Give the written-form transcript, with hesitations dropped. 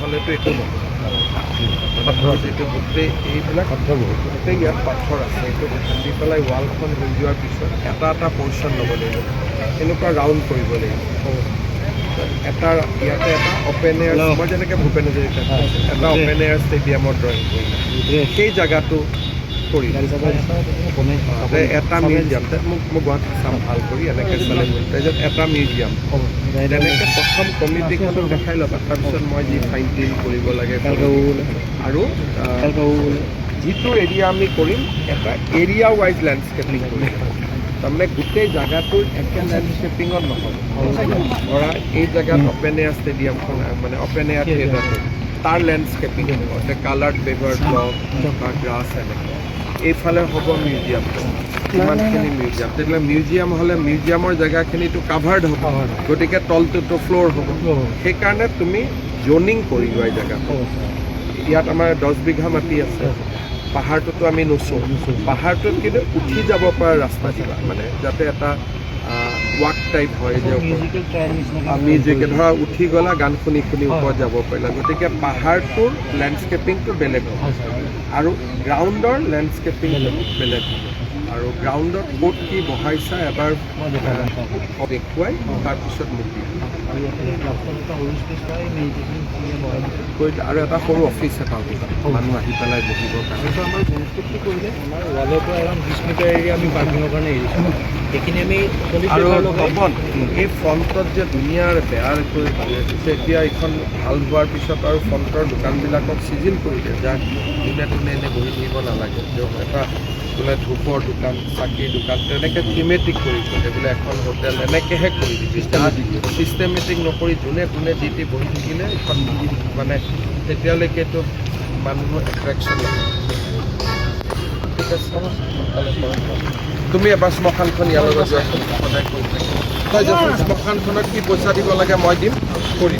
হ'লেতো একো নহয় পাথৰ যিটো গোটেই এইবিলাক গোটেই ইয়াত পাথৰ আছে এইটো খান্দি পেলাই ৱালখন হৈ যোৱাৰ পিছত এটা এটা পৰ্চন ল'ব লাগিব এনেকুৱা ৰাউণ্ড কৰিব লাগিব এটা ইয়াতে এটা অপেন এয়াৰ মই যেনেকৈ ভূপেন হাজৰিকা এটা অপেন এয়াৰ ষ্টেডিয়ামৰ ড্ৰয়িং কৰিম সেই জেগাটো কৰি এটা মিউজিয়াম মোক গুৱাহাটীত চাম ভাল কৰি এনেকৈ চালে তাৰপিছত এটা মিউজিয়াম তেনেকৈ প্ৰথম কমিটিখনক দেখাই ল'বা তাৰপিছত মই যি ফাইন টিউন কৰিব লাগে আৰু যিটো এৰিয়া আমি কৰিম এটা এৰিয়া ৱাইজ লেণ্ডস্কেপিং কৰিম তাৰমানে গোটেই জেগাটোৰ একে লেণ্ডস্কেপিঙত নহয় ধৰা এই জেগাত অপেন এয়াৰ ষ্টেডিয়ামখন মানে অপেন এয়াৰ থিয়েটাৰটো তাৰ লেণ্ডস্কেপিং হ'ব কালাৰ্ড পেপাৰ ব্লক বা গ্ৰাছ এনেকৈ এইফালে হ'ব মিউজিয়ামটো কিমানখিনি মিউজিয়াম তেতিয়াহ'লে মিউজিয়াম হ'লে মিউজিয়ামৰ জেগাখিনিতো কাভাৰ্ড হ'ব গতিকে তলটোতো ফ্ল'ৰ হ'ব সেইকাৰণে তুমি জ'নিং কৰি লোৱা এই জেগাটো ইয়াত আমাৰ 10 বিঘা মাটি আছে পাহাৰটোতো আমি নোচোঁ পাহাৰটোত কিন্তু উঠি যাব পৰা ৰাস্তা দিবা মানে যাতে এটা ৱাক টাইপ হয় যে মিউজিক ধৰা উঠি গ'লা গান শুনি শুনি ওপৰত যাব পাৰিলা গতিকে পাহাৰটোৰ লেণ্ডস্কেপিংটো বেলেগ হ'ব আৰু গ্ৰাউণ্ডৰ লেণ্ডস্কেপিংটো বেলেগ হ'ব আৰু গ্ৰাউণ্ডত ক'ত কি বহাইছা এবাৰ দেখুৱাই তাৰপিছত মুক্তি আৰু এটা সৰু অফিচ এটা মানুহ আহি পেলাই বহিবৰ কাৰণে আমাৰ বস্তুটো কৰিলে আমাৰ ৱালৰ পৰা এৰাউণ্ড 20 মিটাৰ এৰিয়া আমি পাৰ্কিঙৰ কাৰণে এৰিছোঁ সেইখিনি আমি আৰু তপন এই ফ্ৰণ্টত যে ধুনীয়া বেয়াকৈ দিছে এতিয়া এইখন ভাল হোৱাৰ পিছত আৰু ফ্ৰণ্টৰ দোকানবিলাকক চিজিল কৰি দিয়ে যাক যোনে তোনে এনে বহি থাকিব নালাগে এটা বোলে ধূপৰ দোকান চাকিৰ দোকান তেনেকৈ থিমেটিক কৰি থৈ বোলে এখন হোটেল এনেকৈহে কৰি দিবি ছিষ্টেমেটিক নকৰি যোনে তোনে যি টি বহি থাকিলে এখন মানে তেতিয়ালৈকেতো মানুহৰ এট্ৰেকশ্যন লাগে ঠিক আছে তুমি এবাৰ শ্মশানখন ইয়াৰ লগত যোৱাচোন সদায় কৰি থাকি তই যোৱাচোন শ্মশানখনত কি পইচা দিব লাগে মই দিম কৰি